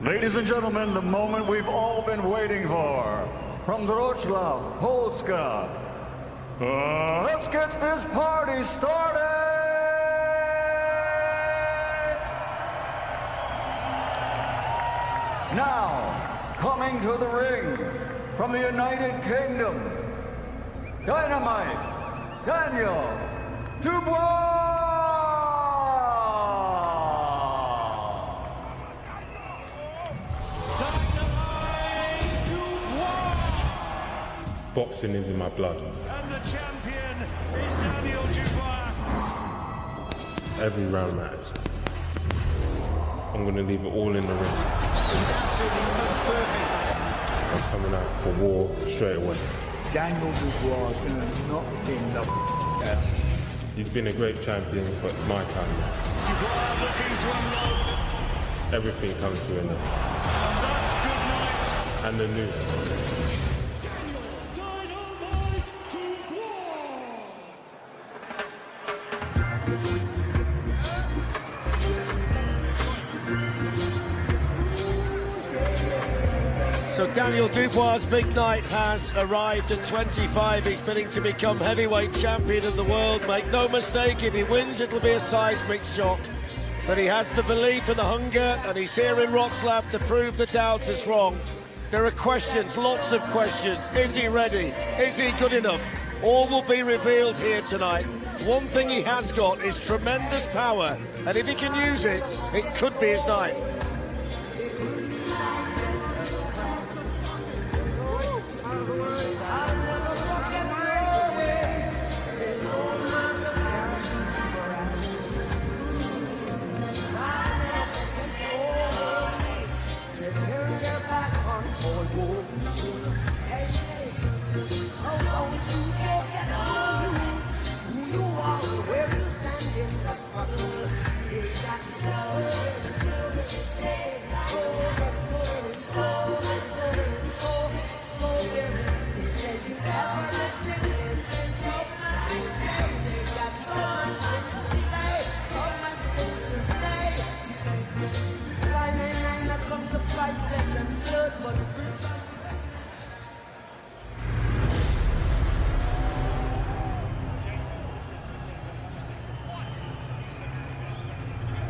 Ladies and gentlemen, the moment we've all been waiting for. From Wrocław, Polska. Let's get this party started! Now, coming to the ring, from the United Kingdom, Dynamite Daniel DUBOIS! Boxing is in my blood. And the champion is Daniel DUBOIS. Every round matters. I'm going to leave it all in the ring. He's absolutely punch perfect. I'm coming out for war straight away. Daniel DUBOIS is going to knock him the out. He's been a great champion, but it's my time now. DUBOIS looking to unload. Everything comes to an end. And that's good night. And the new. So Daniel DUBOIS' big night has arrived at 25. He's bidding to become heavyweight champion of the world. Make no mistake, if he wins, it'll be a seismic shock. But he has the belief and the hunger, and he's here in Wrocław to prove the doubters wrong. There are questions, lots of questions. Is he ready? Is he good enough? All will be revealed here tonight. One thing he has got is tremendous power, and if he can use it, it could be his night.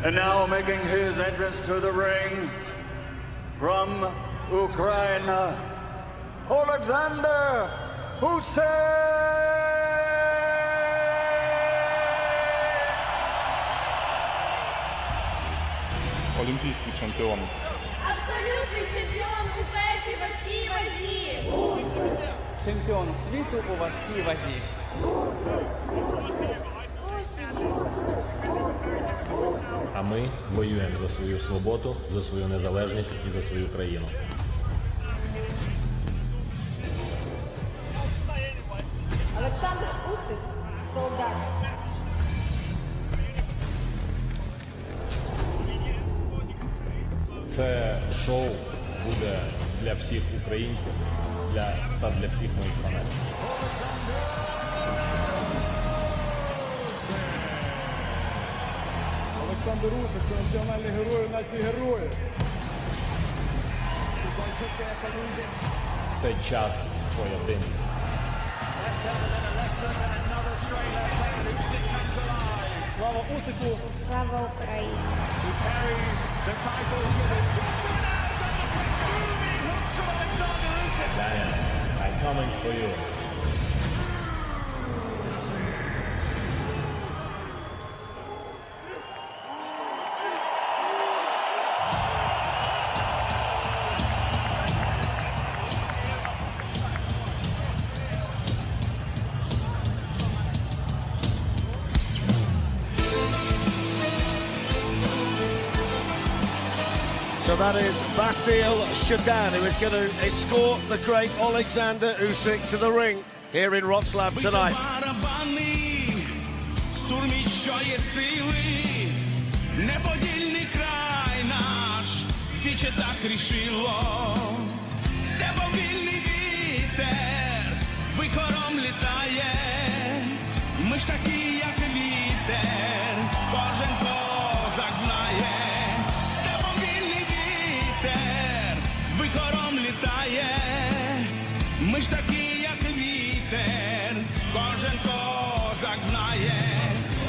And now making his entrance to the ring from Ukraine, Alexander Usyk! Олімпійський чемпіон. Абсолютний чемпіон у першій важкій вазі. Чемпіон світу у важкій вазі. А ми воюємо за свою свободу, за свою незалежність і за свою країну. Олександр Усик, солдат. Це шоу буде для всіх українців та для всіх моїх фанатів. Олександр Усик – це національний герой нації героїв. Це час поєдинку. Слава Усику! Слава Україні! Daniel, I'm coming for you. So that is Vasil Shadan, who is going to escort the great Alexander Usyk to the ring here in Wrocław tonight. Ми ж такі, як вітер, кожен козак знає, степом вільний вітер, вихором літає. Ми ж такі, як вітер, кожен козак знає.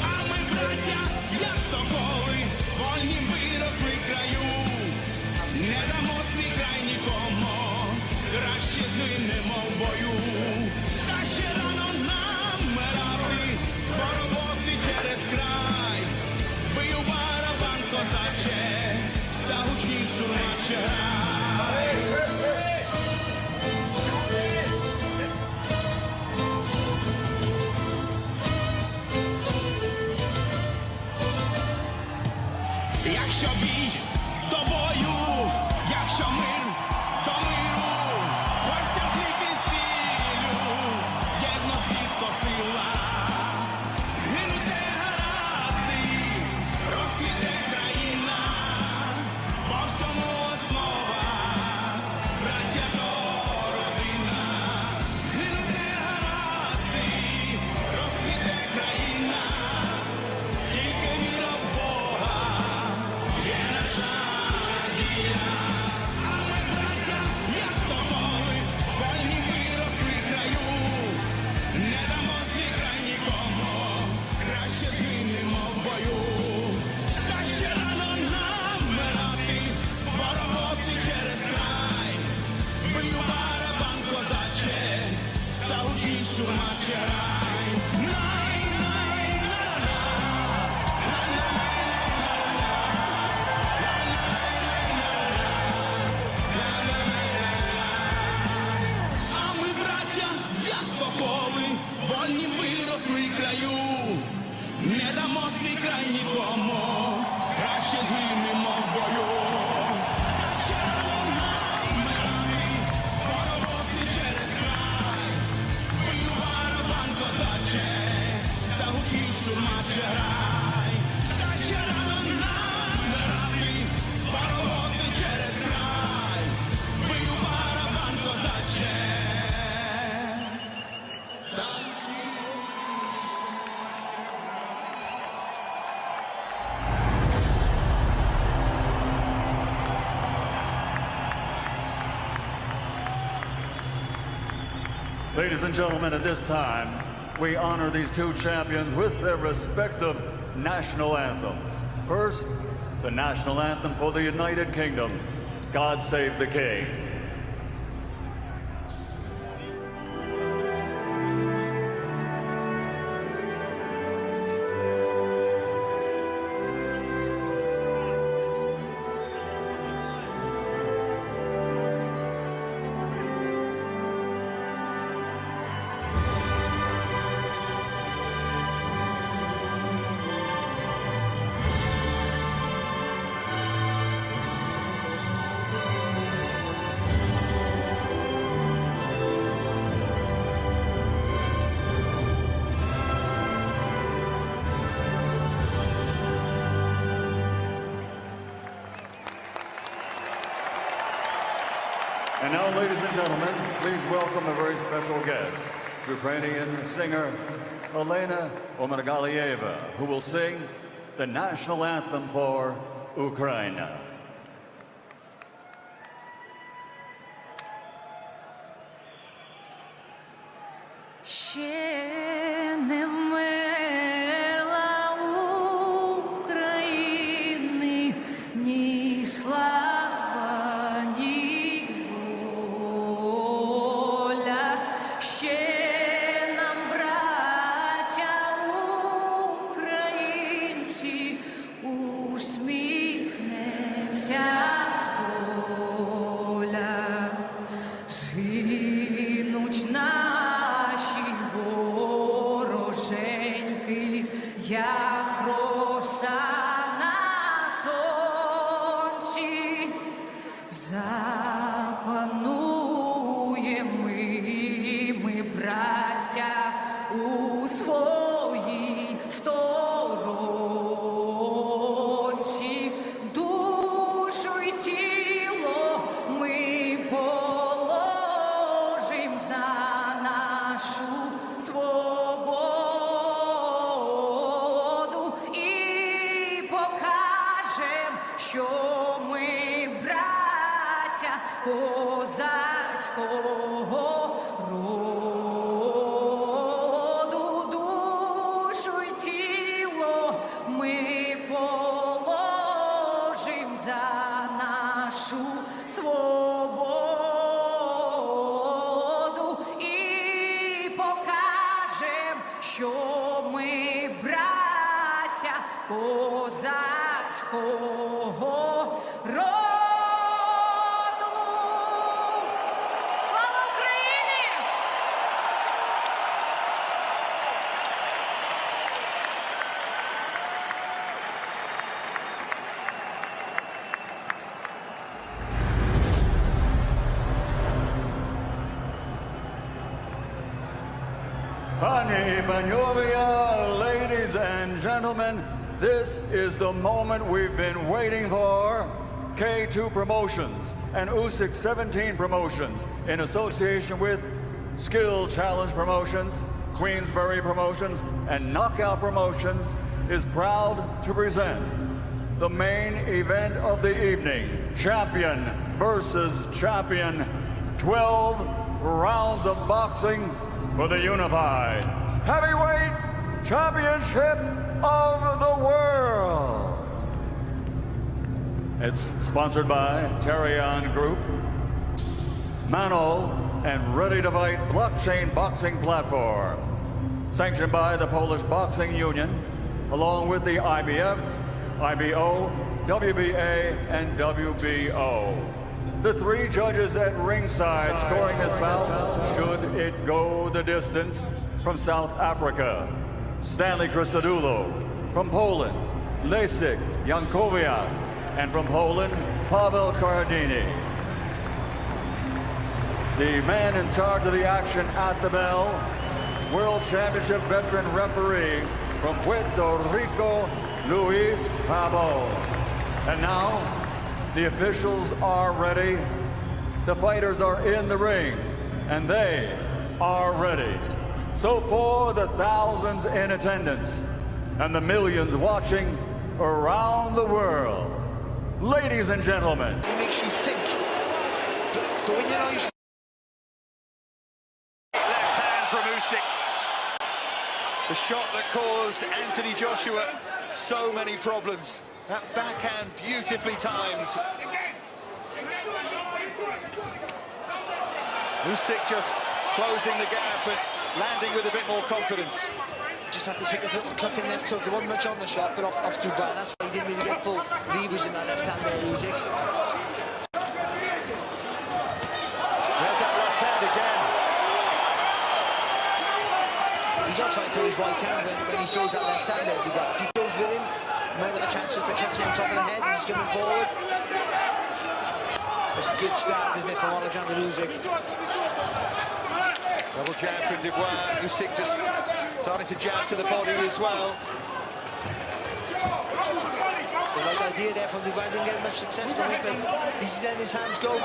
А ми, браття, як соколи, вольні виросли в краю. Не дамо свій край нікому, краще згинемо в бою. Та ще рано нам мирати, бо роботи через край. Бий у барабан, козаче, та гучні сурмаче грай. Якщо бій, то бою, якщо мир, то миру, гостям хліб і сіллю, єдності то сила. Згинуть негаразди, розквіте країна, бо всьому основа, браття то родина. Згинуть негаразди, розквіте країна, тільки віра в Бога є наша надія. А ми, браття, як соколи, вольні виросли в краю. Не дамо свій край нікому, краще згинемо в бою. Та ще рано нам вмирати, бо роботи через край. Бий у барабан, козаче, та гучні сурмаче грай. А ми, браття, як соколи, вольні виросли в краю. Не дамо свій край нікому, краще згинемо в бою. Та ще рано нам вмирати, бо роботи через край. Бий у барабан, козаче, та гучні сурмаче грай. Та ще рано нам вмирати, бо роботи через край. Бий у барабан, козаче, та Ladies and gentlemen, at this time, we honor these two champions with their respective national anthems. First, the national anthem for the United Kingdom, God Save the King. And now, ladies and gentlemen, please welcome a very special guest, Ukrainian singer Elena Omargalieva, who will sing the national anthem for Ukraine. Ще не вмерла України ні слава, ні воля. Ще нам, браття українці, усміхнеться доля. Згинуть наші вороженьки, як роса на сонці. Запануємо ми, браття, у своїй сторонці. Душу й тіло ми положим за нашу свободу. що ми браття козацького роду, душу й тіло ми положим за нашу свободу і покажем, що ми браття козацького роду. Слава Україні! Pani Manovia, ladies and gentlemen, this is the moment we've been waiting for. K2 Promotions and Usyk 17 Promotions in association with Skill Challenge Promotions, Queensberry Promotions, and Knockout Promotions is proud to present the main event of the evening, champion versus champion, 12 rounds of boxing for the unified heavyweight championship of the world. It's sponsored by Terion Group, Manol, and Ready to Fight blockchain boxing platform. Sanctioned by the Polish Boxing Union, along with the IBF, IBO, WBA, and WBO. The three judges at ringside scoring this bout, should it go the distance, from South Africa, Stanley Christodoulou, from Poland, Usyk Jankowiak, and from Poland, Paweł Cardini. The man in charge of the action at the bell, World Championship veteran referee from Puerto Rico, Luis Pabon. And now, the officials are ready, the fighters are in the ring, and they are ready. So for the thousands in attendance and the millions watching around the world, ladies and gentlemen. It makes you think, but when you know you... Left hand from Usyk. The shot that caused Anthony Joshua so many problems. That backhand beautifully timed. Usyk just closing the gap and landing with a bit more confidence. Just had to take a little cuff in left hook. There wasn't much on the shot, but off too bad. That's why he didn't really get full leverage in that left hand there, Usyk. There's that left hand again. He got to try and throw his right hand when he throws that left hand there, Dubai. If he goes with him, he might have a chance just to catch him on top of the head as he's coming forward. That's a good start, isn't it, from Alexander Usyk? Double jab from Dubois. Usyk just starting to jab to the body as well. So right idea there from Dubois. Didn't get much success from it, but he's letting his hands go.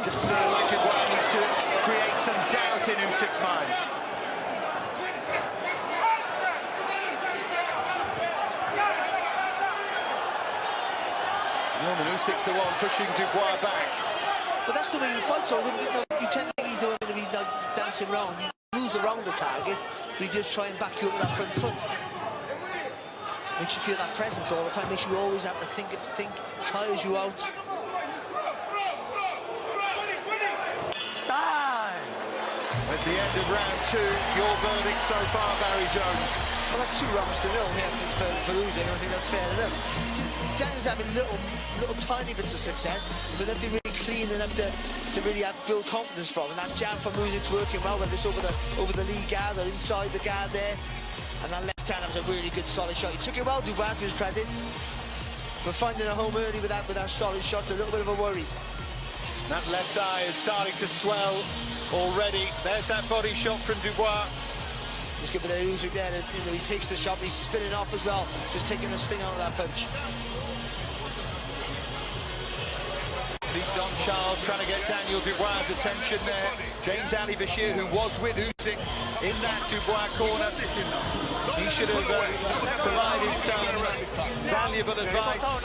Just feel like Dubois needs to create some doubt in Usyk's mind. Usyk's the one pushing Dubois back. But that's the way he fights, so you tend to think he's going to be dancing around. He moves around the target, but he just try and back you up with that front foot. Makes you feel that presence all the time, makes you always have to think, tires you out. Time! That's the end of round two. Your verdict so far, Barry Jones. Well, that's 2 rounds to 0 here for losing. I think that's fair enough. Daniel's having little tiny bits of success, but nothing really clean enough to really build confidence from. And that jab from Usyk's working well, whether it's over the lead guard or inside the guard there. And that left hand was a really good solid shot. He took it well, Dubois, to his credit. But finding a home early with that solid shot's a little bit of a worry. That left eye is starting to swell already. There's that body shot from Dubois. He's good with the Usyk there, and he takes the shot, he's spinning off as well, just taking the sting out of that punch. Deep Jean-Charles trying to get Daniel Dubois' attention there. James Ali Bashir, who was with Usyk in that Dubois corner. He should have provided some valuable advice.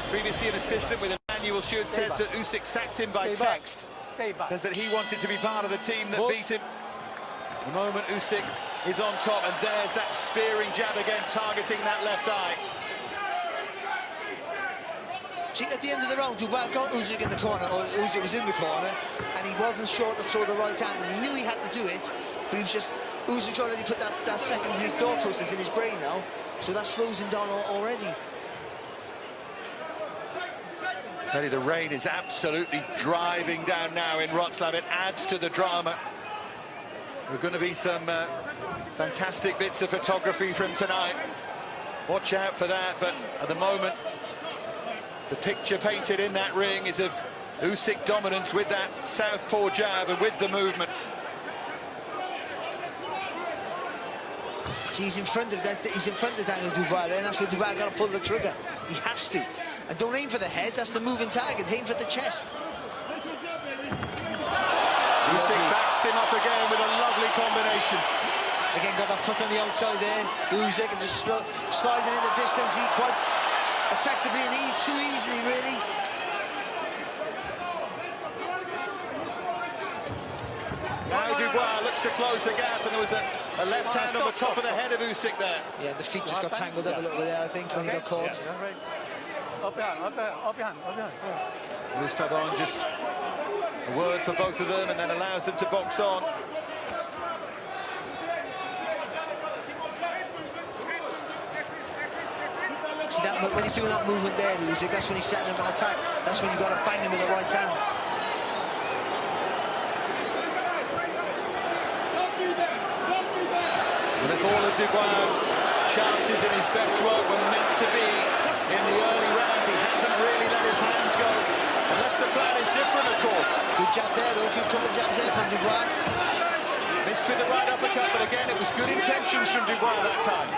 Previously an assistant with Emmanuel Shoot says that Usyk sacked him by text. Says that he wanted to be part of the team that beat him. The moment Usyk is on top, and there's that spearing jab again, targeting that left eye. At the end of the round, Dubois got Usyk in the corner, or Usyk was in the corner, and he wasn't sure to throw the right hand. He knew he had to do it, but he was just... Usyk's already put that secondary thought process in his brain now, so that slows him down already. Teddy, the rain is absolutely driving down now in Wrocław. It adds to the drama. There are going to be some fantastic bits of photography from tonight. Watch out for that, but at the moment, the picture painted in that ring is of Usyk dominance with that southpaw jab and with the movement. He's in front of Daniel Dubois there, and that's where Dubois got to pull the trigger. He has to. And don't aim for the head, that's the moving target. Aim for the chest. Usyk backs him up again with a lovely combination. Again, got that foot on the outside there. Usyk and just sliding in the distance. He quite effectively and too easily, really. Now Dubois looks to close the gap, and there was a left hand on the top of the head of Usyk there. Yeah, the feet just got tangled up a little bit there, I think, when he got caught. Mustafa just a word for both of them, and then allows them to box on. See that when he's doing that movement there, Usyk, that's when he's setting up an attack. That's when you've got to bang him with the right hand. And if all of Dubois' chances in his best work were meant to be in the early rounds, he hasn't really let his hands go. Unless the plan is different, of course. Good jab there, though. Good couple of jabs there from Dubois. Missed with the right uppercut, but again, it was good intentions from Dubois that time.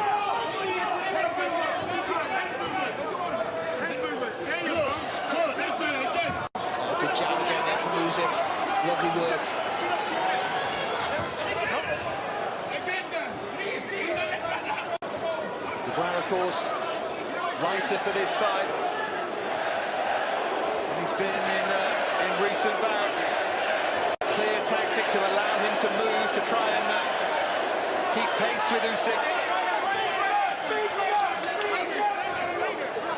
Good jab again there from Usyk. Lovely work. Dubois, of course, lighter for this fight. And he's been in recent bouts. Clear tactic to allow him to move, to try and keep pace with Usyk.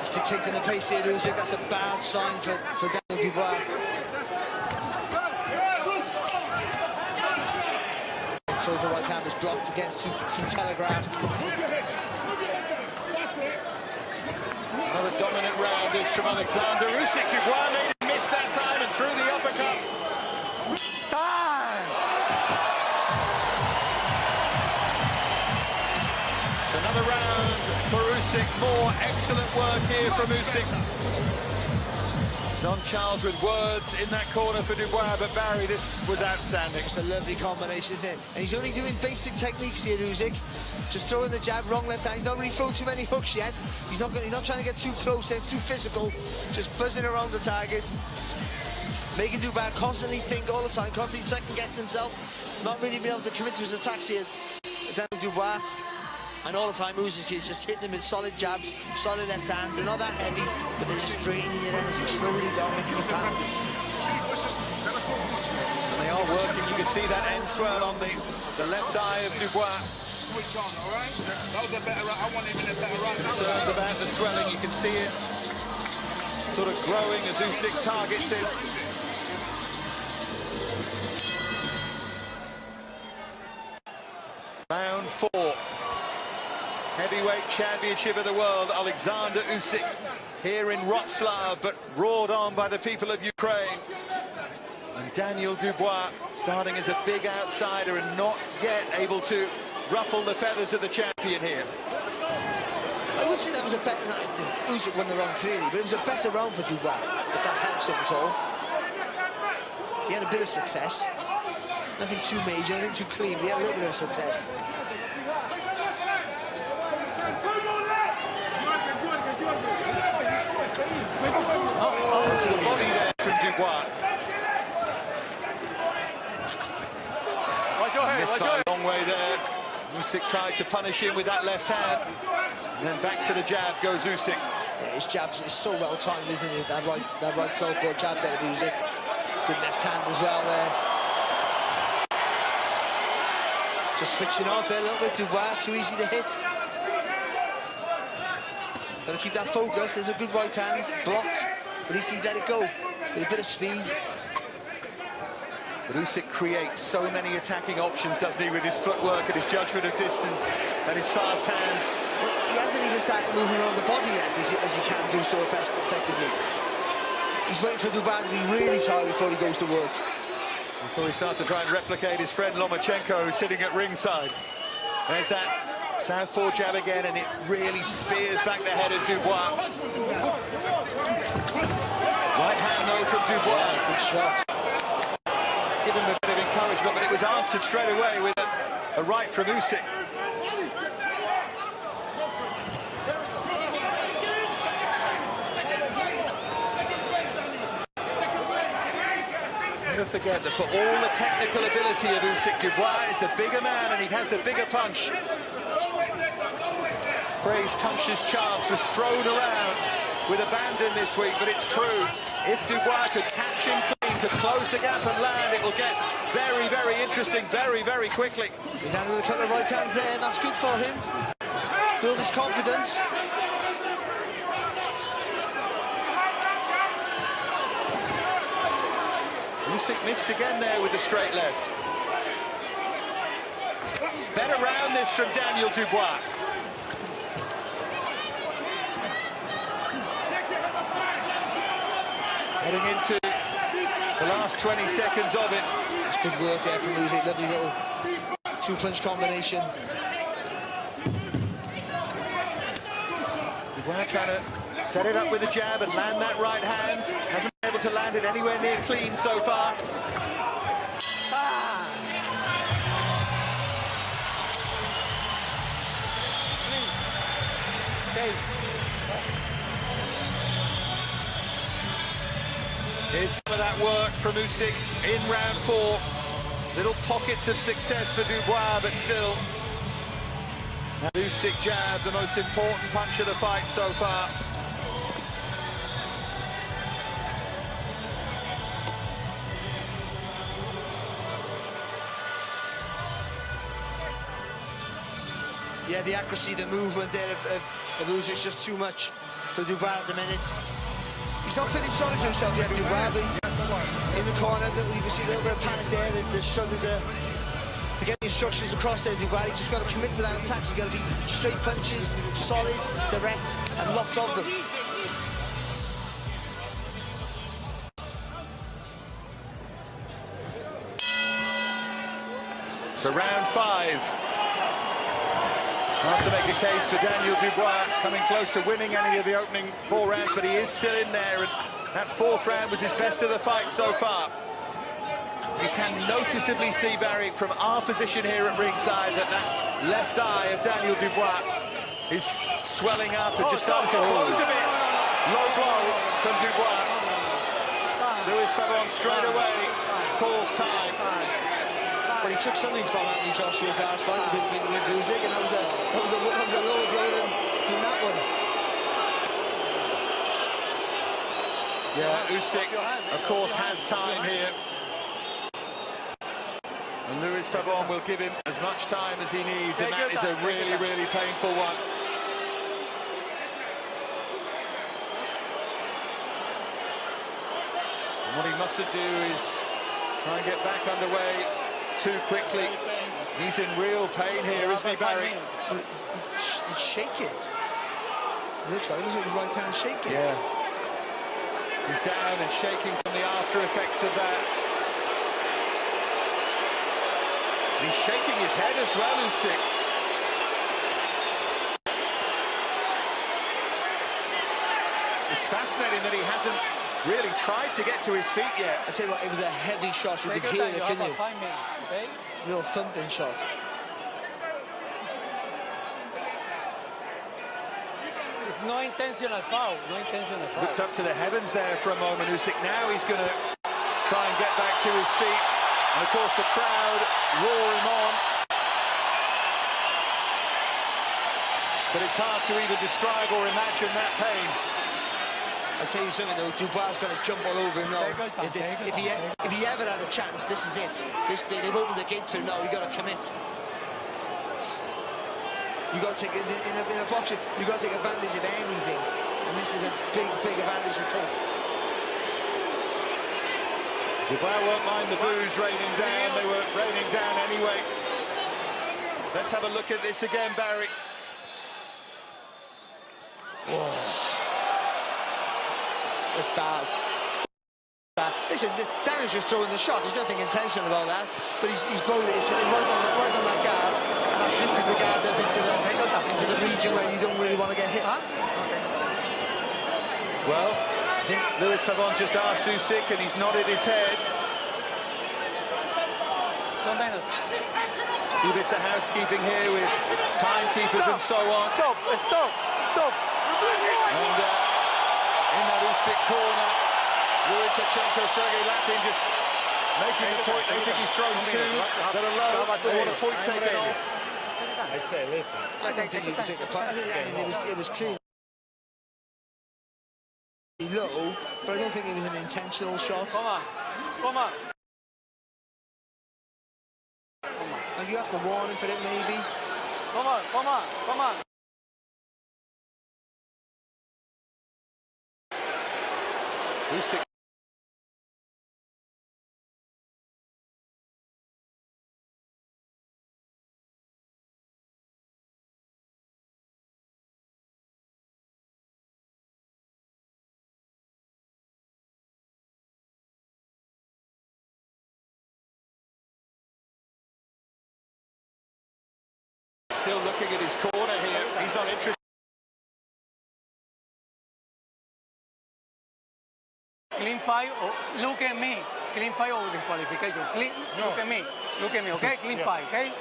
He's taking the pace here, Usyk. That's a bad sign for Daniel Dubois. Throws the right hand, was blocked again, too telegraphed. Another dominant round this from Alexander Usyk. Dubois made him miss that time and threw the uppercut. Time! Another round for Usyk. More excellent work here from Usyk. Jean-Charles with words in that corner for Dubois, but Barry, this was outstanding. It's a lovely combination there. And he's only doing basic techniques here, Usyk. Just throwing the jab, wrong left hand. He's not really throwing too many hooks yet. He's not trying to get too close and too physical. Just buzzing around the target. Making Dubois constantly think all the time, constantly second-guess himself. Not really being able to commit to his attacks here, Daniel Dubois. And all the time, Usyk is just hitting them with solid jabs, solid left hands. They're not that heavy, but they're just draining your energy, slowly down, making you panic. They are working. You can see that end swell on the left eye of Dubois. Switch on, all right? That was a better right. I want him in a better right. Concerned about the swelling. You can see it sort of growing as Usyk targets it. Round 4. Heavyweight championship of the world, Alexander Usyk here in Wrocław, but roared on by the people of Ukraine. And Daniel Dubois starting as a big outsider and not yet able to ruffle the feathers of the champion here. I would say that was a better... Usyk won the round clearly, but it was a better round for Dubois, if that helps him at all. He had a bit of success. Nothing too major, nothing too clean, but he had a little bit of success. To the body there from Dubois. missed by a long way there. Usyk tried to punish him with that left hand. And then back to the jab goes Usyk. Yeah, his jabs is so well timed, isn't it? That right southpaw jab there of Usyk. Good left hand as well there. Just switching off there a little bit. Dubois, too easy to hit. Got to keep that focus. There's a good right hand. Blocked. But he let it go. With a bit of speed. But Usyk creates so many attacking options, doesn't he, with his footwork and his judgment of distance and his fast hands. Well, he hasn't even started moving around the body yet, as he can do so effectively. He's waiting for Dubois to be really tired before he goes to work. Before he starts to try and replicate his friend Lomachenko, who's sitting at ringside. There's that southpaw jab again, and it really spears back the head of Dubois. Right hand, though, from Dubois. Yeah, good shot. Give him a bit of encouragement, but it was answered straight away with a right from Usyk. Never forget that for all the technical ability of Usyk, Dubois is the bigger man and he has the bigger punch. Phrase Tunch's chance was thrown around with abandon this week, but it's true. If Dubois could catch him clean, could close the gap and land, it will get very, very interesting very, very quickly. He's landed with a couple of right hands there, and that's good for him. Build his confidence. Usyk missed again there with the straight left. Better round this from Daniel Dubois. Heading into the last 20 seconds of it. It's good work there from Usyk. Lovely little two-punch combination. Dubois trying to set it up with a jab and land that right hand. Hasn't been able to land it anywhere near clean so far. Here's some of that work from Usyk in round 4. Little pockets of success for Dubois, but still. That Usyk jab, the most important punch of the fight so far. Yeah, the accuracy, the movement there of Usyk's just too much for Dubois at the minute. He's not feeling sorry for himself yet, Dubois, but he's in the corner. You can see a little bit of panic there. They're struggling to get the instructions across there, Dubois. He's just got to commit to that attack. He's got to be straight punches, solid, direct, and lots of them. So round 5. Hard to make a case for Daniel Dubois coming close to winning any of the opening 4 rounds, but he is still in there, and that 4th round was his best of the fight so far. You can noticeably see, Barry, from our position here at ringside, that left eye of Daniel Dubois is swelling up and just starting to close a bit. Low blow from Dubois. Louis Fabon straight away calls time. Well, he took something from Anthony Joshua's last fight with Usyk, and that was a lower blow than that one. Yeah, Usyk, of course, has time here. And Louis Fabon will give him as much time as he needs, and that is a really, really painful one. And what he mustn't do is try and get back underway too quickly. He's in real pain here, isn't he, Barry? He's shaking. It looks like his right hand shaking. Yeah. He's down and shaking from the after effects of that. He's shaking his head as well, Usyk. It's fascinating that he hasn't really tried to get to his feet yet. I tell you what, it was a heavy shot. You could hear it, couldn't you? Real thumping shot. It's no intentional foul. No intentional foul. Looked up to the heavens there for a moment, Usyk. Now he's going to try and get back to his feet. And of course the crowd roar him on. But it's hard to even describe or imagine that pain. I'll tell you something though, Dubois going to jump all over him now. If he ever had a chance, this is it. They've opened the gate for him now, you've got to commit. You've got to take, in a boxing, you've got to take advantage of anything. And this is a big advantage to take. Dubois won't mind the boos raining down, they were raining down anyway. Let's have a look at this again, Barry. Whoa. That's bad. Listen, Daniel's just throwing the shot. There's nothing intentional about that. But he's bowled it. He's sitting right on that guard, and that's lifted the guard up into the region where you don't really want to get hit. Well, I think Luis Pavon just asked Usyk, and he's nodded his head. A few bits of housekeeping here with timekeepers and so on. Stop. And in that Usyk corner, Lukashenko, Sergei Latin just making the point. They think he's thrown two that are low. They want a point taken off. I say, listen. I don't think he was taking a point. I mean, it was clearly low, but I don't think it was an intentional shot. Come on. And you have to warn him for it, maybe. Come on. Usyk. Still looking at his corner here. He's not interested. Clean fight, look at me. Clean fight or disqualification. Look at me, okay? Clean fight, okay?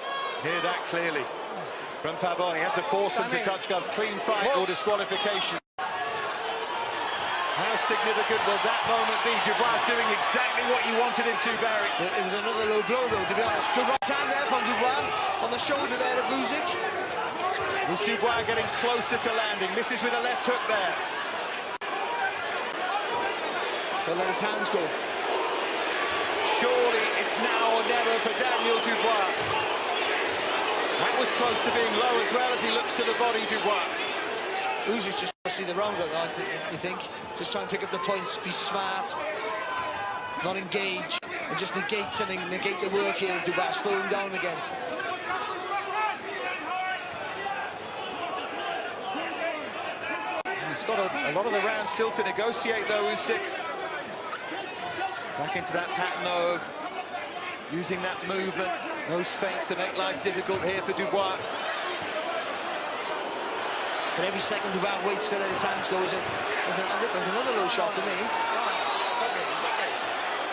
Hear that clearly from Pavon. He had to force him to touch gloves. Clean fight or disqualification. How significant will that moment be? Dubois doing exactly what you wanted him to, Barry. It was another low blow, though, to be honest. Good right hand there from Dubois on the shoulder there of Usyk. Is Dubois getting closer to landing? Misses with a left hook there. He'll let his hands go. Surely it's now or never for Daniel Dubois. That was close to being low as well as he looks to the body, Dubois. Usyk just wants to see the round go, you think? Just try and pick up the points, be smart, not engage, and just negate something, negate the work here of Dubois, slow him down again. He's got a lot of the round still to negotiate, though, Usyk. Back into that pattern, though, of using that movement, those feints to make life difficult here for Dubois. But every second Dubois waits to let his hands go. There's another low shot to me.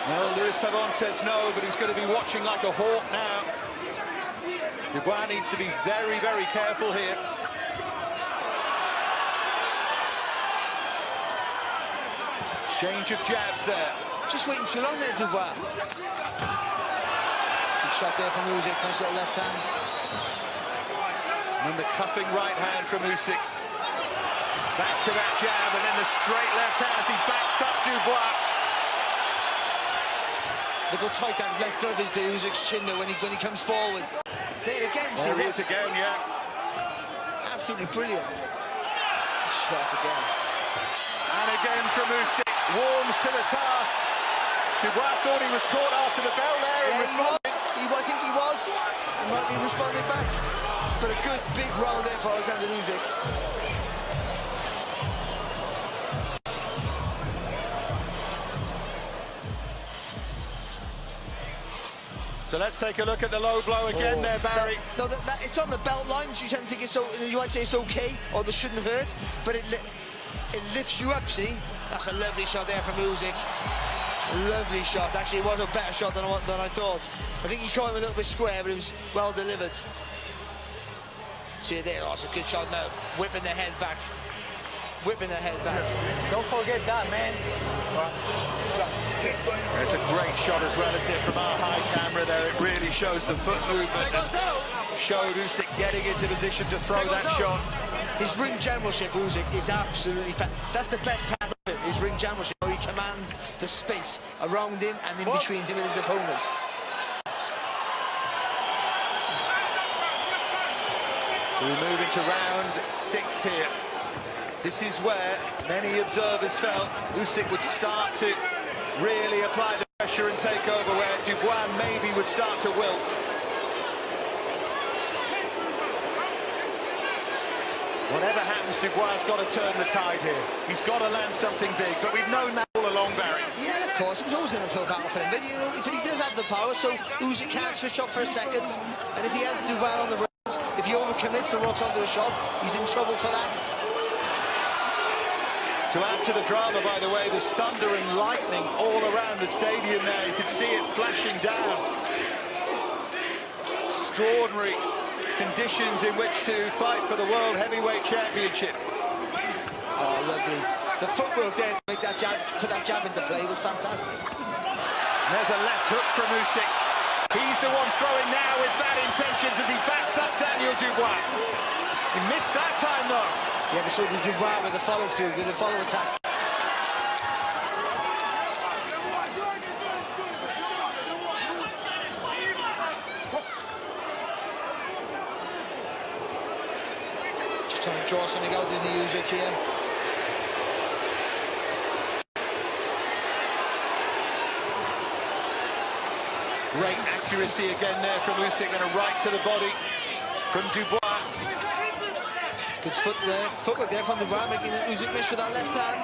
Well, Luis Pavon says no, but he's going to be watching like a hawk now. Dubois needs to be very, very careful here. Exchange of jabs there. Just waiting too long there, Dubois. Good shot there from Usyk, nice little left hand. And the cuffing right hand from Usyk. Back to that jab, and then the straight left hand as he backs up Dubois. Look how tight that left glove is to Usyk's chin though when he comes forward. There again, see there it is again, yeah. Absolutely brilliant. Shot again. And again from Usyk, warms to the task. Dubois thought he was caught after the bell there and responded. I think he was. He responded back. But a good big round there for Alexander Usyk. So let's take a look at the low blow again there, Barry. It's on the belt line. You tend to think you might say it's okay, or this shouldn't hurt, but it lifts you up, see? That's a lovely shot there from Usyk. Lovely shot. Actually, it was a better shot than I thought. I think he caught him a little bit square, but it was well delivered. See there, that's a good shot now. Whipping the head back. Whipping the head back. Don't forget that, man. It's a great shot as well, isn't it, from our high camera there. It really shows the foot movement and showed Usyk getting into position to throw that shot. His ring generalship, Usyk, is absolutely... That's the best part of it, his ring generalship, where he commands the space around him and in between him and his opponent. So we move into round 6 here. This is where many observers felt Usyk would start to really apply the pressure and take over, where Dubois maybe would start to wilt. Whatever happens, Dubois has got to turn the tide here. He's got to land something big, but we've known that all along, Barry. Yeah, of course, it was always an uphill battle for him, but you know, he does have the power, so Usyk can't switch up for a second, and if he has Dubois on the rails, if he overcommits and rocks onto a shot, he's in trouble for that. To add to the drama, by the way, there's thunder and lightning all around the stadium there. You can see it flashing down. Extraordinary conditions in which to fight for the World Heavyweight Championship. Oh, lovely. The footwork there to make that jab, put that jab into play was fantastic. And there's a left hook from Usyk. He's the one throwing now with bad intentions as he backs up Daniel Dubois. He missed that time, though. Yeah, but so did Dubois with the follow-through, with the follow-attack. Just trying to draw something out in the Usyk here. Great accuracy again there from Usyk, and a right to the body from Dubois. Good footwork there from Dubois, making Usyk miss with that left hand.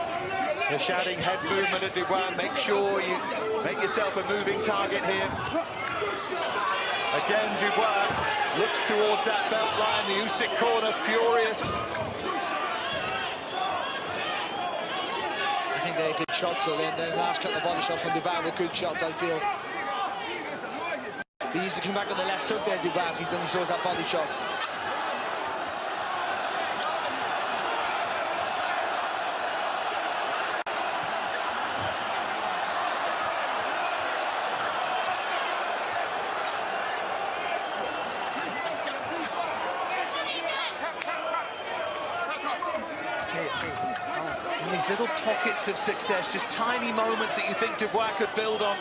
They're shouting head movement at Dubois. Make sure you make yourself a moving target here. Again, Dubois looks towards that belt line. The Usyk corner furious. I think they're good shots, so then the last couple of body shots from Dubois were good shots, I feel. He needs to come back with the left hook there, Dubois, when he throws that body shot. These little pockets of success, just tiny moments that you think Dubois could build on.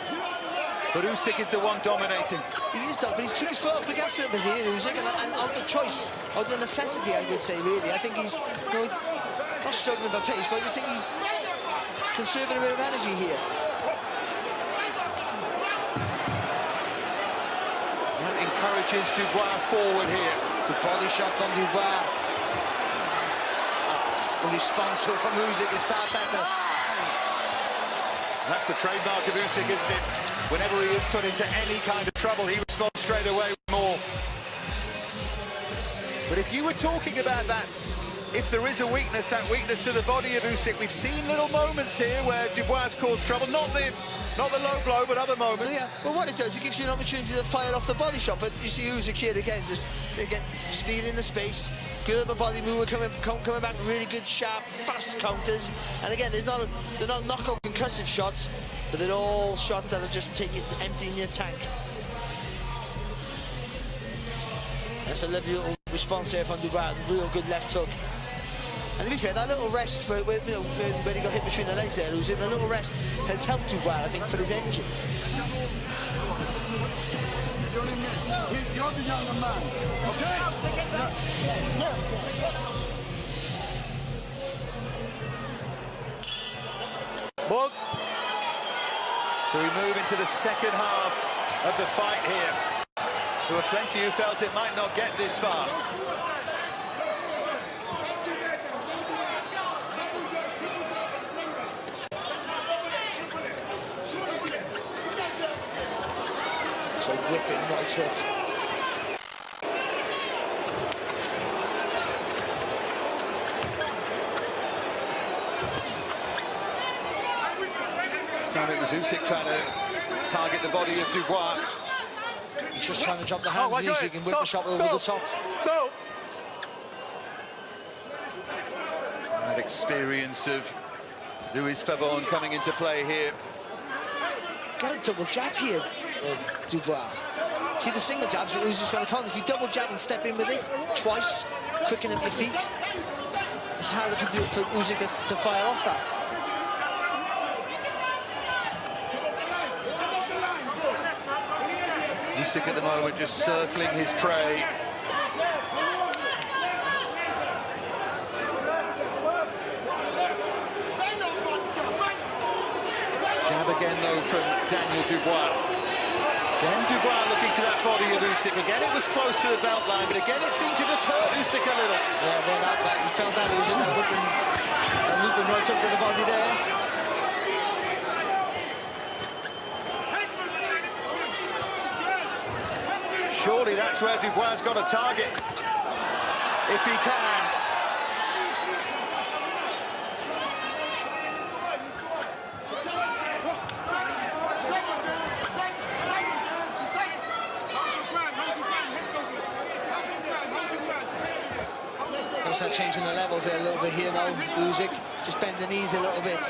But Usyk is the one dominating. He is, but he's took his foot off the gas a little bit here, Usyk, and out of choice, out of necessity, I would say, really. I think he's, you know, not struggling for pace, but I just think he's conserving a bit of energy here. That encourages Dubois forward here. Good body shot from Dubois. The response from Usyk is far better. That's the trademark of Usyk, isn't it? Whenever he is put into any kind of trouble, he responds straight away with more. But if you were talking about that, if there is a weakness, that weakness to the body of Usyk, we've seen little moments here where Dubois caused trouble, not the low blow, but other moments. Yeah, well, what it does, it gives you an opportunity to fire off the body shot. But you see Usyk here again, just again stealing the space, good upper body mover, coming back, really good, sharp, fast counters. And again, they're not knockout concussive shots, but they're all shots that are just emptying your tank. That's a lovely little response here from Dubois, real good left hook. And to be fair, that little rest, when he got hit between the legs there, a little rest has helped Dubois, I think, for his engine. You're the younger man, okay? Book. So we move into the second half of the fight here. There were plenty who felt it might not get this far. So whipping right hook. This time it was Usyk trying to target the body of Dubois. He's just trying to drop the hands, Usyk, and whip the shot over the top. Stop! That experience of Louis Fabon coming into play here. get a double jab here of Dubois. See the single jabs that Usyk's going to count. If you double jab and step in with it twice, quicken up your feet, it's harder to do it for Usyk to fire off that. Usyk at the moment just circling his prey. Jab again though from Daniel Dubois. Again Dubois looking to that body of Usyk. Again it was close to the belt line, but again it seemed to just hurt Usyk a little. Yeah, that he felt that Usyk looping right up to the body there. Surely that's where Dubois has got a target, if he can. Gonna start changing the levels there a little bit here now, Usyk. Just bend the knees a little bit.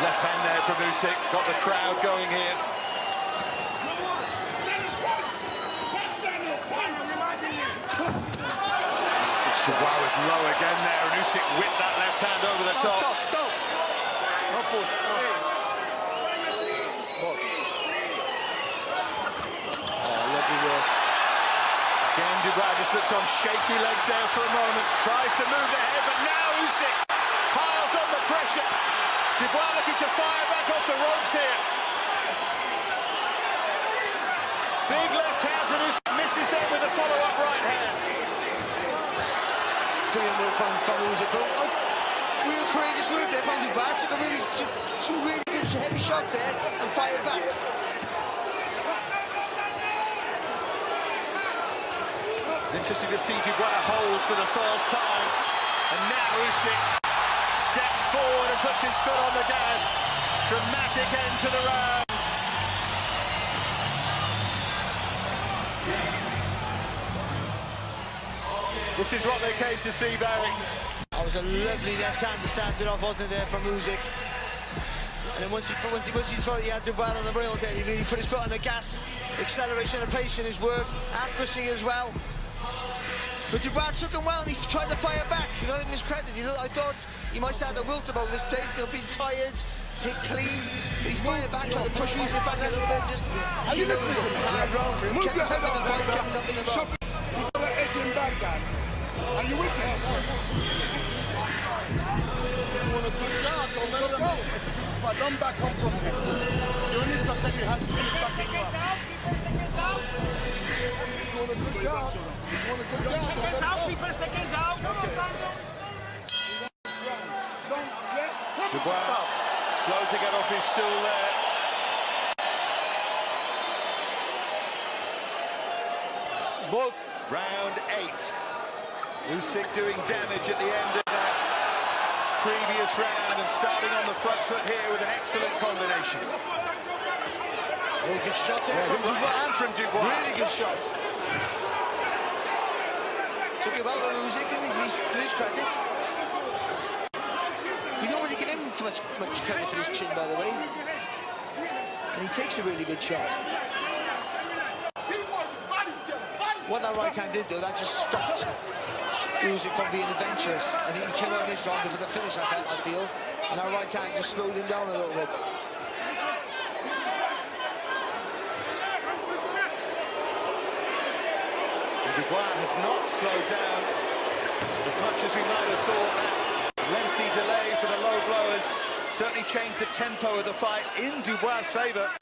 Left hand there from Usyk, got the crowd going here. Dubois was low again there, and Usyk whipped that left hand over the top. Lovely work. Again, Dubois just looked on shaky legs there for a moment, tries to move the head, but now Usyk piles on the pressure. Dubois looking to fire back off the ropes here. Big left hand from Usyk, misses there with a follow-up right hand. Brilliant move from Usyk. Real courageous move there from Dubois. Took two really good heavy shots there and fired back. Interesting to see Dubois hold for the first time. And now Usyk steps forward and puts his foot on the gas. Dramatic end to the round. This is what they came to see, Barry. That was a lovely left hand to start it off, wasn't it, there from Usyk? And then once he thought he had Dubois on the rails there, he really put his foot on the gas. Acceleration and pace in his work, accuracy as well. But Dubois took him well and he tried to fire back. You got him his credit. I thought he might start to wilt about this stage. He'll be tired, hit clean. But he fired back, tried to push Usyk back a little bit. Just hard round for him. Kept himself in the fight, kept himself in the ball. Are you with me? You want to put it down, don't let it go. But don't back up from it. You need to take your hand to get back in the You want a good job. You want a good job. Seconds out, people, seconds out. Dubois slow to get off his stool there. Both. Round 8. Usyk doing damage at the end of that previous round and starting on the front foot here with an excellent combination. Oh, good shot there from Dubois. And from Dubois. Really good shot. Took him out of Usyk, didn't he? To his credit. We don't really give him too much credit for his chin, by the way. And he takes a really good shot. What that right hand did, though, that just stopped Usyk from being adventurous. And he came out this round for the finish, I feel. And our right hand just slowed him down a little bit. And Dubois has not slowed down as much as we might have thought. That lengthy delay for the low blowers certainly changed the tempo of the fight in Dubois' favour.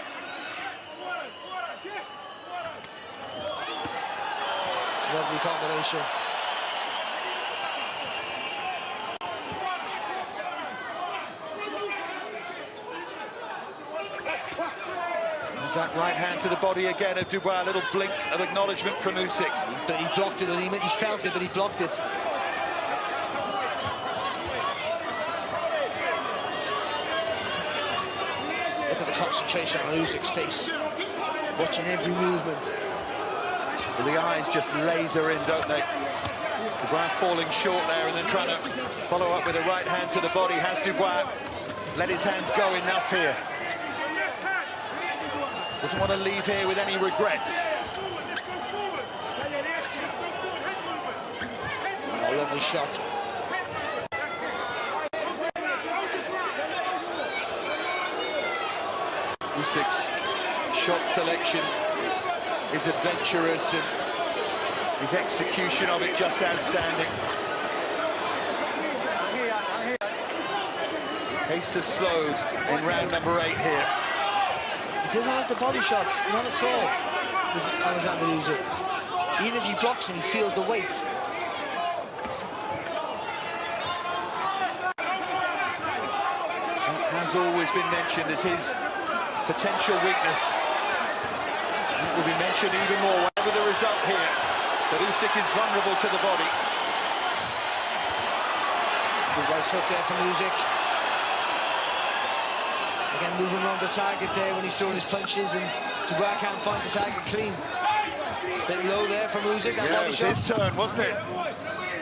Lovely combination. There's that right hand to the body again of Dubois, a little blink of acknowledgement from Usyk. But he blocked it, and he felt it, but he blocked it. Look at the concentration on Usyk's face, watching every movement. Well, the eyes just laser in, don't they? Dubois falling short there and then trying to follow up with a right hand to the body. Has Dubois. let his hands go enough here. Doesn't want to leave here with any regrets. Oh, lovely shot. Usyk's shot selection is adventurous and his execution of it just outstanding. Pace has slowed in round number 8 here. He doesn't like the body shots, not at all. Alexander Usyk. Even if he blocks him, he feels the weight. That has always been mentioned as his potential weakness. It will be mentioned even more, whatever the result here, that Usyk is vulnerable to the body. Good right hook there from Usyk. Again, moving around the target there when he's throwing his punches, and Dubois can't find the target clean. Bit low there from Usyk. That yeah, body it was shot. his turn, wasn't it?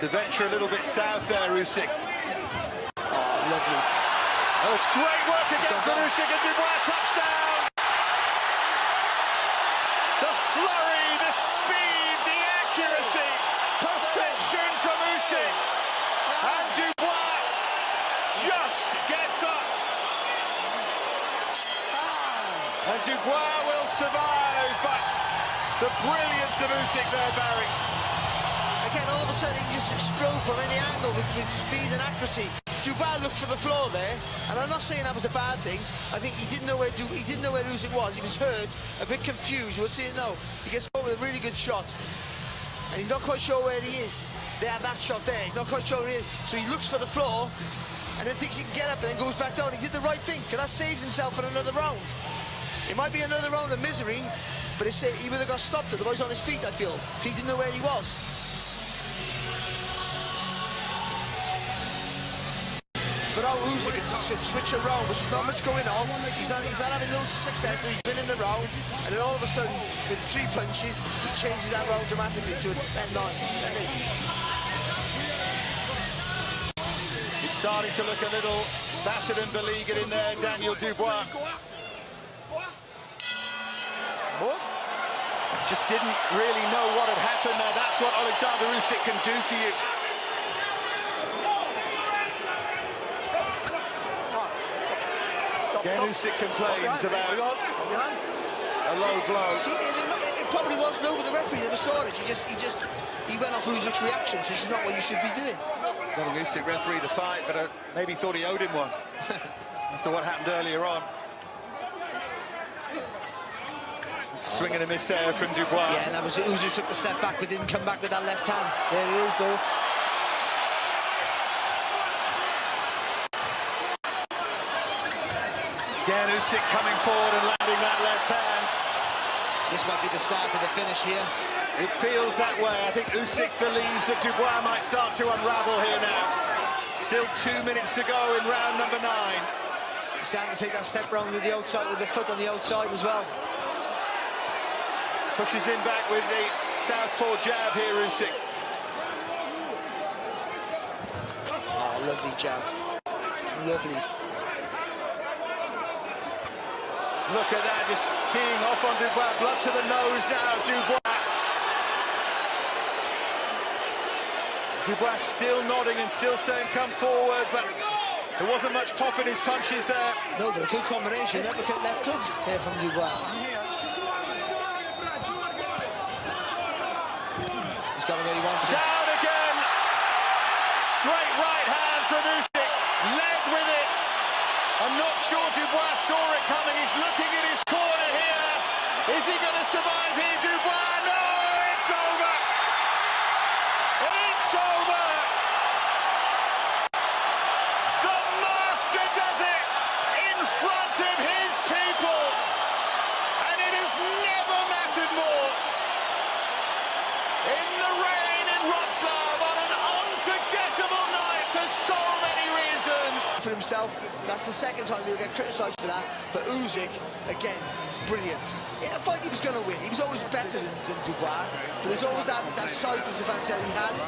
The venture a little bit south there, Usyk. Oh, lovely. Oh, it's great work again from Usyk, and Dubois touchdown! The flurry, the speed, the accuracy, perfection from Usyk. And Dubois just gets up. And Dubois will survive, but the brilliance of Usyk there, Barry. Again, all of a sudden he can just explode from any angle with speed and accuracy. Dubois looked for the floor there, and I'm not saying that was a bad thing. I think he didn't know where Usyk was. He was hurt, a bit confused. We'll see it now. He gets caught with a really good shot, and he's not quite sure where he is. There, that shot there. He's not quite sure where he is. So he looks for the floor, and then thinks he can get up, and then goes back down. He did the right thing, because that saves himself for another round. It might be another round of misery, but he would have got stopped otherwise on his feet, I feel. He didn't know where he was. But now Usyk can switch around, which is not much going on. He's not having loads of success, so he's been in the round, and then all of a sudden, with 3 punches, he changes that round dramatically to a 10-9, 10-8. He's starting to look a little battered and beleaguered in there, Daniel Dubois. What? Just didn't really know what had happened there. That's what Alexander Usyk can do to you. Again, Usyk complains about a low blow. It probably was low, but the referee never saw it. He went off Usyk's reactions, which is not what you should be doing. Letting Usyk referee the fight, but maybe thought he owed him one after what happened earlier on. Swing and a miss there from Dubois. Yeah, and that was it. Usyk took the step back, but didn't come back with that left hand. There it is, though. Again, Usyk coming forward and landing that left hand. This might be the start of the finish here. It feels that way. I think Usyk believes that Dubois might start to unravel here now. Still 2 minutes to go in round number 9. He's starting to take that step round with the outside, with the foot on the outside as well. Pushes in back with the southpaw jab here, Usyk. Oh, lovely jab. Lovely. Look at that, just teeing off on Dubois. Blood to the nose now, Dubois. Dubois still nodding and still saying, come forward, but there wasn't much pop in his punches there. No, but a good combination. Uppercut left hook there from Dubois. He's got him where he wants it. Down again. Straight right hand from Usyk. Led with it. I'm not sure Dubois saw it coming. He's looking in his corner here. Is he going to survive here, Dubois? No, it's over. It's over. The master does it in front of his people. And it has never mattered more. In the rain in Wrocław on an unforgettable night for so many reasons. For himself. That's the second time he'll get criticised for that. But Usyk, again, brilliant. In a fight he was going to win. He was always better than Dubois, but there's always that size disadvantage that he has.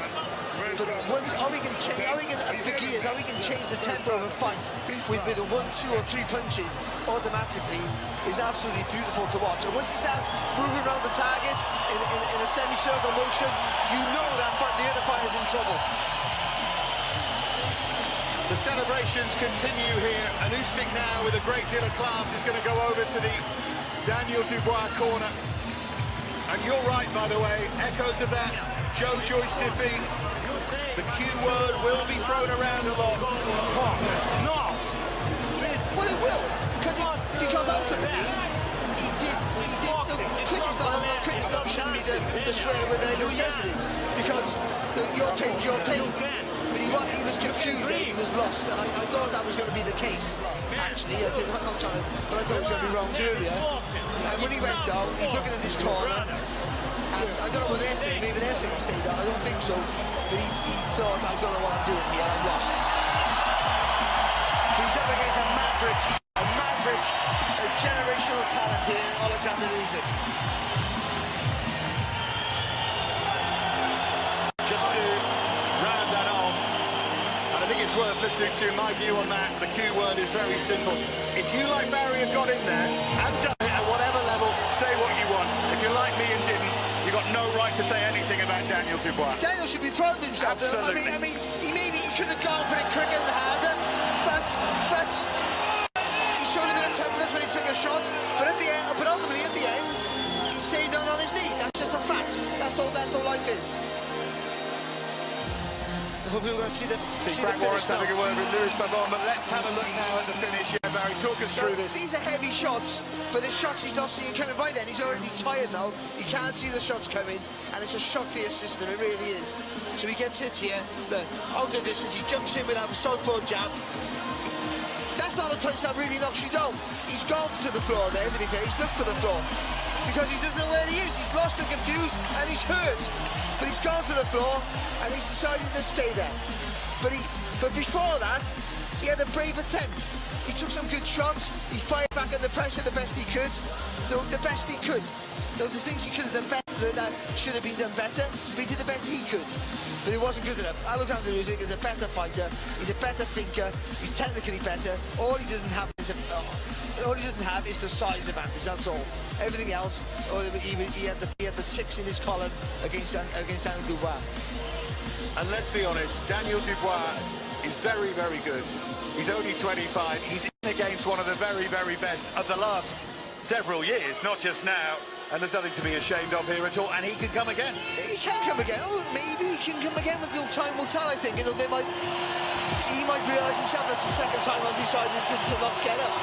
But once, how we can change, how we can up the gears, how we can change the tempo of a fight with a 1, 2 or 3 punches automatically is absolutely beautiful to watch. And once he starts moving around the target in a semicircle motion, you know that the other fighter's in trouble. The celebrations continue here, and Usyk now, with a great deal of class, is going to go over to the Daniel Dubois corner. And you're right, by the way, echoes of that Joe Joyce defeat. The Q word will be thrown around a lot. No! Yeah, well, it will, because ultimately, critics shouldn't be the swear word that everyone says it is, because your pain. But he was confused and he was lost, and I thought that was going to be the case. Actually, I'm not trying to, but I thought it was going to be wrong earlier. And when he went down, he's looking at this corner, and I don't know what they're saying, maybe they're saying stay down, I don't think so. But he thought, I don't know what I'm doing here, I'm lost. He's up against a maverick, a generational talent here, Alexander Usyk. Just to round that off, and I think it's worth listening to my view on that. The Q word is very simple. If you, like Barry, have got in there and done it at whatever level, say what you want. If you're like me and didn't, you've got no right to say anything about Daniel Dubois. Daniel should be proud of himself. Absolutely. I mean, he could have gone for it quicker and harder, but he showed a bit of toughness when he took a shot. But ultimately at the end, he stayed down on his knee. That's just a fact. That's all life is. Hopefully we're going to see the Frank Warren's having a word with Lewis Babon, but let's have a look now at the finish. Yeah, Barry, talk us through this. These are heavy shots, but the shots he's not seeing coming by then. He's already tired now. He can't see the shots coming, and it's a shock to his system. It really is. So he gets hit here. Look, out of distance, he jumps in with that southpaw jab. That's not a punch that really knocks you down. He's gone to the floor there, to be fair. He's looked for the floor because he doesn't know where he is. He's lost and confused, and he's hurt. But he's gone to the floor, and he's decided to stay there. But before that, he had a brave attempt. He took some good shots. He fired back under pressure the best he could. The best he could. There's things he could have done better that should have been done better, but he did the best he could. But it wasn't good enough. Alexander Usyk is a better fighter. He's a better thinker. He's technically better. All he doesn't have is the size advantage. That's all. Everything else, he had the ticks in his column against Daniel Dubois. And let's be honest, Daniel Dubois is very, very good. He's only 25. He's in against one of the very, very best of the last several years, not just now. And there's nothing to be ashamed of here at all. And he can come again. He can come again. Oh, maybe he can come again until time will tell, I think. You know, he might realise himself that's the second time I've decided to not get up.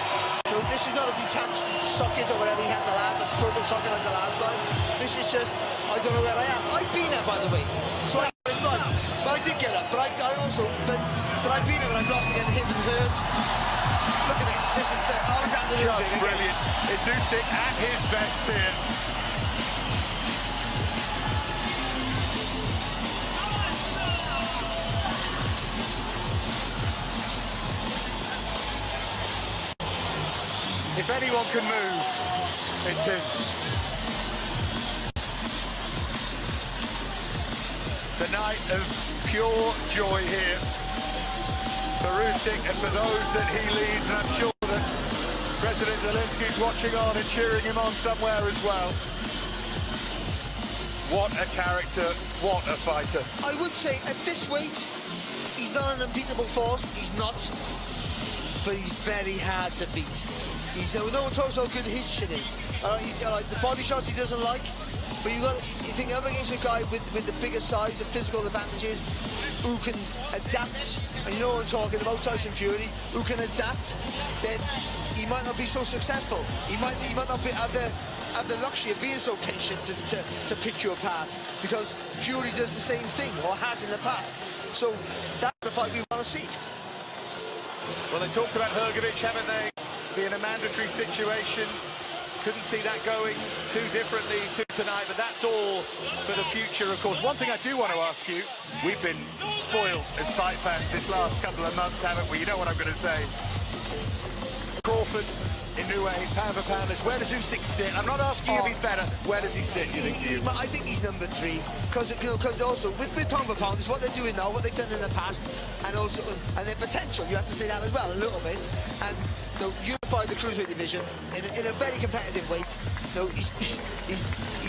So this is not a detached socket or whatever he had the last, broken socket like the last time. This is just, I don't know where I am. I've been there, by the way. So I know what it's like. But I did get up. But I've been there when I've lost again, hit and hurt. Look at this. This is Alexander Usyk. Just brilliant. It's Usyk at his best here. If anyone can move, it's him. The night of pure joy here for Usyk and for those that he leads, and I'm sure that President Zelensky's watching on and cheering him on somewhere as well. What a character, what a fighter. I would say at this weight, he's not an unbeatable force, he's not, but he's very hard to beat. No one talks about how good his chin is. The body shots he doesn't like, but you think up against a guy with the bigger size, the physical advantages, who can adapt, and you know what I'm talking about, Tyson Fury, who can adapt, then he might not be so successful. He might not have the luxury of being so patient to pick you apart, because Fury does the same thing, or has in the past. So that's the fight we want to see. Well, they talked about Hrgović, haven't they? Be in a mandatory situation. couldn't see that going too differently to tonight, but that's all for the future, of course. One thing I do want to ask you, we've been spoiled as fight fans this last couple of months, haven't we? You know what I'm going to say. Crawford, Inoue, pound for pounders. Where does Usyk sit? I'm not asking you if he's better. Where does he sit, you think? I think he's number 3, because also with pound for pound, it's what they're doing now, what they've done in the past, and also and their potential. You have to say that as well a little bit. And unify the cruiserweight division in a very competitive weight. He's